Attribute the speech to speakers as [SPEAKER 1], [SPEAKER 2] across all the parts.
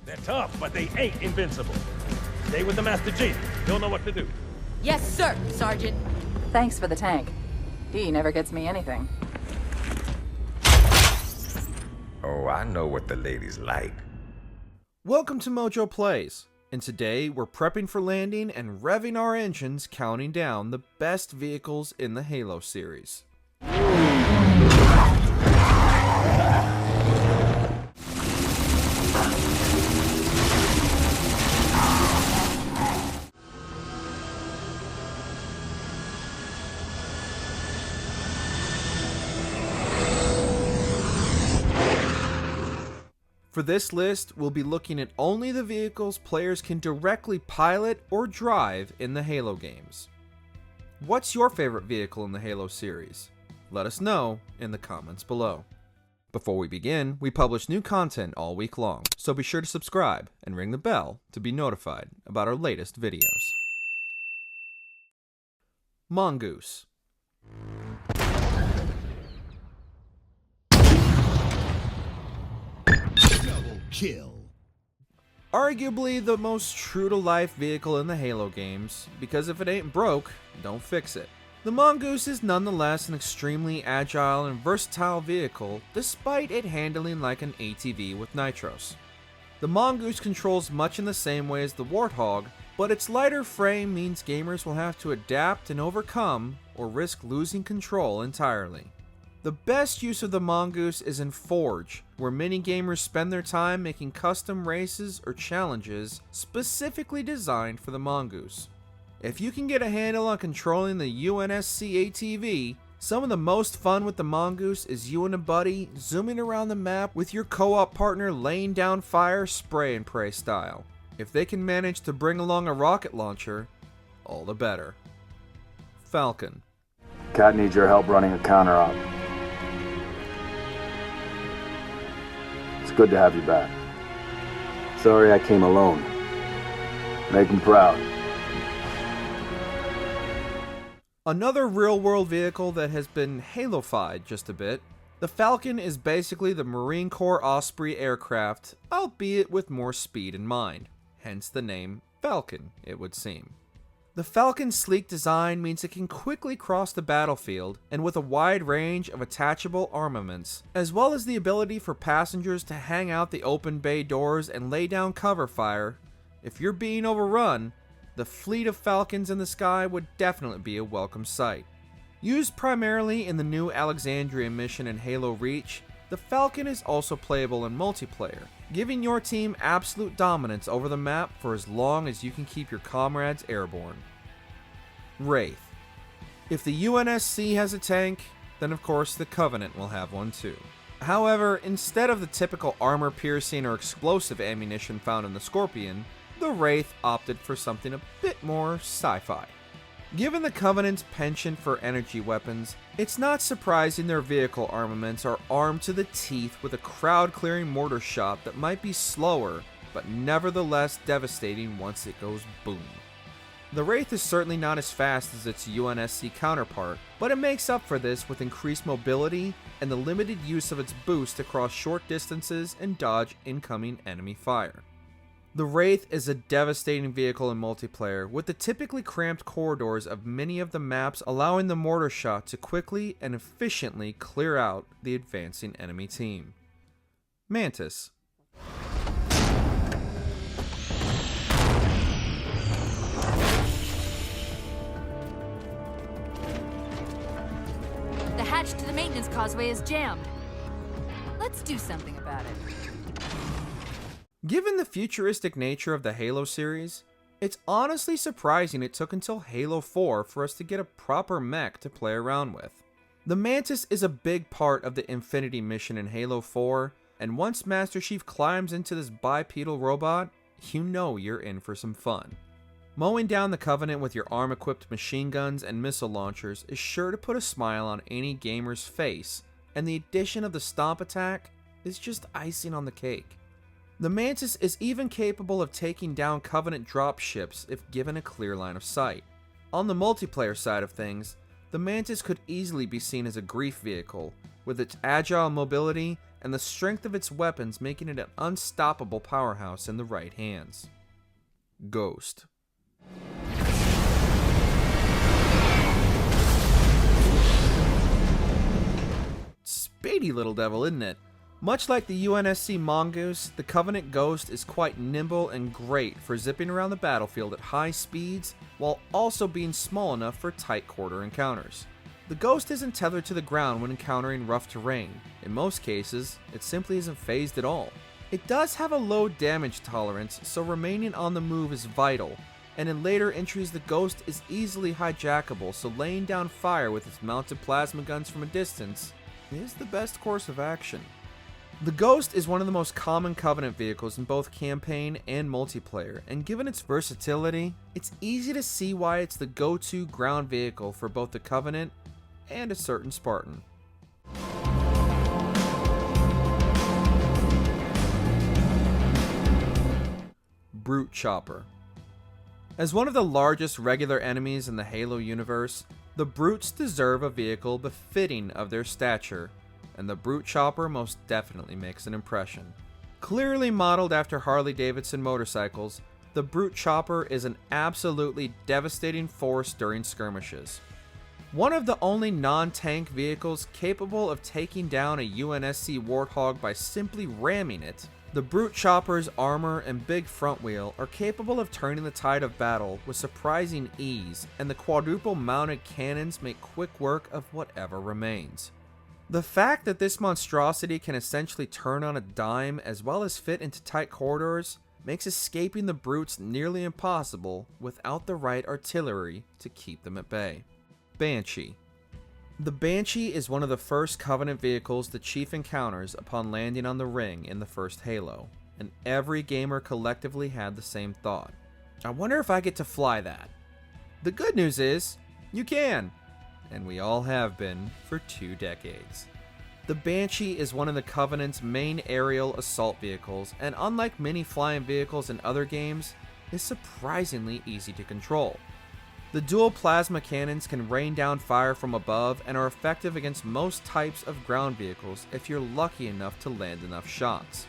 [SPEAKER 1] They're tough, but they ain't invincible. Stay with the Master Chief. He'll know what to do.
[SPEAKER 2] Yes, sir, Sergeant.
[SPEAKER 3] Thanks for the tank. He never gets me anything.
[SPEAKER 4] Oh, I know what the ladies like.
[SPEAKER 5] Welcome to MojoPlays, and today we're prepping for landing and revving our engines, counting down the best vehicles in the Halo series. For this list, we'll be looking at only the vehicles players can directly pilot or drive in the Halo games. What's your favorite vehicle in the Halo series? Let us know in the comments below. Before we begin, we publish new content all week long, so be sure to subscribe and ring the bell to be notified about our latest videos. Mongoose.
[SPEAKER 6] Kill.
[SPEAKER 5] Arguably the most true-to-life vehicle in the Halo games, because if it ain't broke, don't fix it. The Mongoose is nonetheless an extremely agile and versatile vehicle, despite it handling like an ATV with nitros. The Mongoose controls much in the same way as the Warthog, but its lighter frame means gamers will have to adapt and overcome, or risk losing control entirely. The best use of the Mongoose is in Forge, where many gamers spend their time making custom races or challenges specifically designed for the Mongoose. If you can get a handle on controlling the UNSC ATV, some of the most fun with the Mongoose is you and a buddy zooming around the map with your co-op partner laying down fire spray and pray style. If they can manage to bring along a rocket launcher, all the better. Falcon.
[SPEAKER 7] Cat needs your help running a counter-op. It's good to have you back. Sorry I came alone. Make him proud.
[SPEAKER 5] Another real-world vehicle that has been Halo-fied just a bit, the Falcon is basically the Marine Corps Osprey aircraft, albeit with more speed in mind. Hence the name Falcon, it would seem. The Falcon's sleek design means it can quickly cross the battlefield, and with a wide range of attachable armaments, as well as the ability for passengers to hang out the open bay doors and lay down cover fire, if you're being overrun, the fleet of Falcons in the sky would definitely be a welcome sight. Used primarily in the new Alexandria mission in Halo Reach, the Falcon is also playable in multiplayer, giving your team absolute dominance over the map for as long as you can keep your comrades airborne. Wraith. If the UNSC has a tank, then of course the Covenant will have one too. However, instead of the typical armor-piercing or explosive ammunition found in the Scorpion, the Wraith opted for something a bit more sci-fi. Given the Covenant's penchant for energy weapons, it's not surprising their vehicle armaments are armed to the teeth with a crowd-clearing mortar shot that might be slower, but nevertheless devastating once it goes boom. The Wraith is certainly not as fast as its UNSC counterpart, but it makes up for this with increased mobility and the limited use of its boost across short distances and dodge incoming enemy fire. The Wraith is a devastating vehicle in multiplayer, with the typically cramped corridors of many of the maps allowing the mortar shot to quickly and efficiently clear out the advancing enemy team. Mantis.
[SPEAKER 2] The hatch to the maintenance causeway is jammed. Let's do something about it.
[SPEAKER 5] Given the futuristic nature of the Halo series, it's honestly surprising it took until Halo 4 for us to get a proper mech to play around with. The Mantis is a big part of the Infinity mission in Halo 4, and once Master Chief climbs into this bipedal robot, you know you're in for some fun. Mowing down the Covenant with your arm-equipped machine guns and missile launchers is sure to put a smile on any gamer's face, and the addition of the stomp attack is just icing on the cake. The Mantis is even capable of taking down Covenant dropships if given a clear line of sight. On the multiplayer side of things, the Mantis could easily be seen as a grief vehicle, with its agile mobility and the strength of its weapons making it an unstoppable powerhouse in the right hands. Ghost. Spady little devil, isn't it? Much like the UNSC Mongoose, the Covenant Ghost is quite nimble and great for zipping around the battlefield at high speeds, while also being small enough for tight quarter encounters. The Ghost isn't tethered to the ground when encountering rough terrain. In most cases, it simply isn't phased at all. It does have a low damage tolerance, so remaining on the move is vital, and in later entries the Ghost is easily hijackable, so laying down fire with its mounted plasma guns from a distance is the best course of action. The Ghost is one of the most common Covenant vehicles in both campaign and multiplayer, and given its versatility, it's easy to see why it's the go-to ground vehicle for both the Covenant and a certain Spartan. Brute Chopper. As one of the largest regular enemies in the Halo universe, the Brutes deserve a vehicle befitting of their stature, and the Brute Chopper most definitely makes an impression. Clearly modeled after Harley-Davidson motorcycles, the Brute Chopper is an absolutely devastating force during skirmishes. One of the only non-tank vehicles capable of taking down a UNSC Warthog by simply ramming it, the Brute Chopper's armor and big front wheel are capable of turning the tide of battle with surprising ease, and the quadruple mounted cannons make quick work of whatever remains. The fact that this monstrosity can essentially turn on a dime as well as fit into tight corridors makes escaping the Brutes nearly impossible without the right artillery to keep them at bay. Banshee. The Banshee is one of the first Covenant vehicles the Chief encounters upon landing on the ring in the first Halo, and every gamer collectively had the same thought. I wonder if I get to fly that. The good news is, you can! And we all have been for 2 decades. The Banshee is one of the Covenant's main aerial assault vehicles, and unlike many flying vehicles in other games, is surprisingly easy to control. The dual plasma cannons can rain down fire from above and are effective against most types of ground vehicles if you're lucky enough to land enough shots.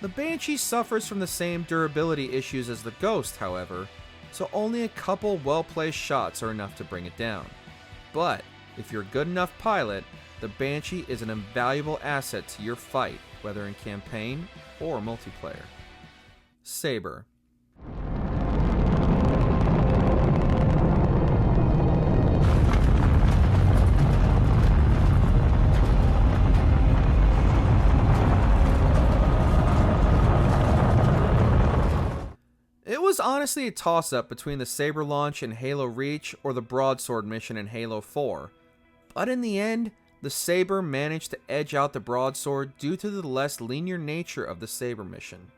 [SPEAKER 5] The Banshee suffers from the same durability issues as the Ghost, however, so only a couple well-placed shots are enough to bring it down. But if you're a good enough pilot, the Banshee is an invaluable asset to your fight, whether in campaign or multiplayer. Saber. It was honestly a toss-up between the Saber launch in Halo Reach or the Broadsword mission in Halo 4, but in the end, the Saber managed to edge out the Broadsword due to the less linear nature of the Saber mission.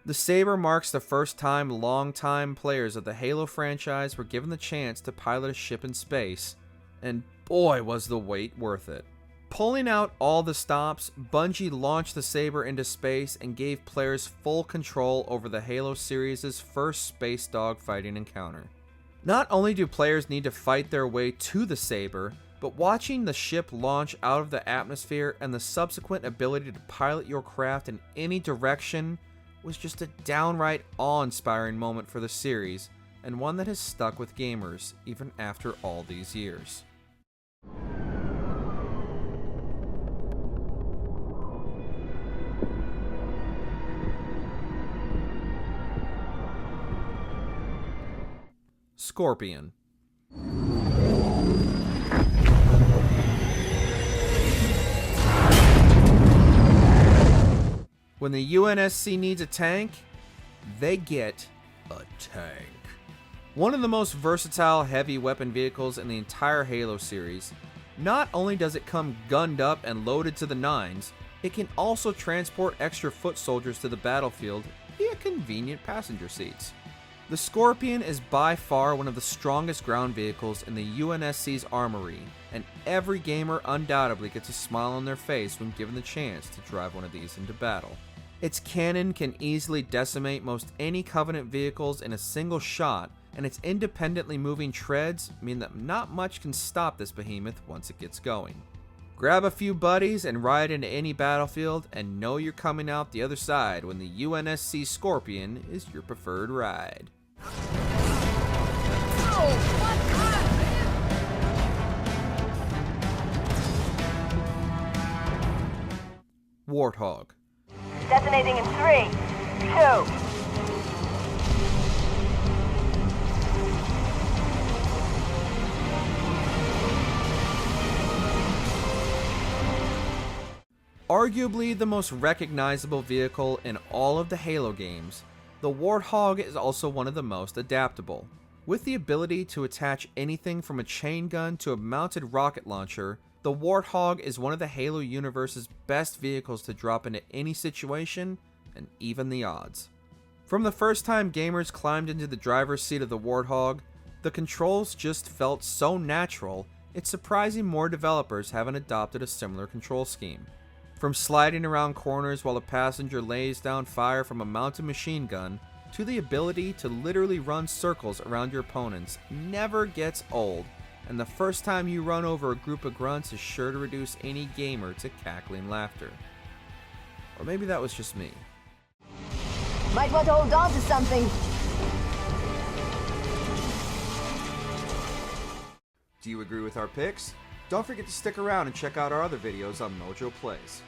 [SPEAKER 5] The Saber marks the first time long-time players of the Halo franchise were given the chance to pilot a ship in space, and boy was the wait worth it. Pulling out all the stops, Bungie launched the Saber into space and gave players full control over the Halo series' first space dogfighting encounter. Not only do players need to fight their way to the Saber, but watching the ship launch out of the atmosphere and the subsequent ability to pilot your craft in any direction was just a downright awe-inspiring moment for the series, and one that has stuck with gamers even after all these years. Scorpion. When the UNSC needs a tank, they get a tank. One of the most versatile heavy weapon vehicles in the entire Halo series, not only does it come gunned up and loaded to the nines, it can also transport extra foot soldiers to the battlefield via convenient passenger seats. The Scorpion is by far one of the strongest ground vehicles in the UNSC's armory, and every gamer undoubtedly gets a smile on their face when given the chance to drive one of these into battle. Its cannon can easily decimate most any Covenant vehicles in a single shot, and its independently moving treads mean that not much can stop this behemoth once it gets going. Grab a few buddies and ride into any battlefield, and know you're coming out the other side when the UNSC Scorpion is your preferred ride. Warthog.
[SPEAKER 8] Detonating in 3, 2.
[SPEAKER 5] Arguably the most recognizable vehicle in all of the Halo games, the Warthog is also one of the most adaptable. With the ability to attach anything from a chain gun to a mounted rocket launcher, the Warthog is one of the Halo universe's best vehicles to drop into any situation, and even the odds. From the first time gamers climbed into the driver's seat of the Warthog, the controls just felt so natural, it's surprising more developers haven't adopted a similar control scheme. From sliding around corners while a passenger lays down fire from a mounted machine gun, to the ability to literally run circles around your opponents never gets old, and the first time you run over a group of grunts is sure to reduce any gamer to cackling laughter. Or maybe that was just me.
[SPEAKER 8] Might want to hold on to something.
[SPEAKER 5] Do you agree with our picks? Don't forget to stick around and check out our other videos on MojoPlays.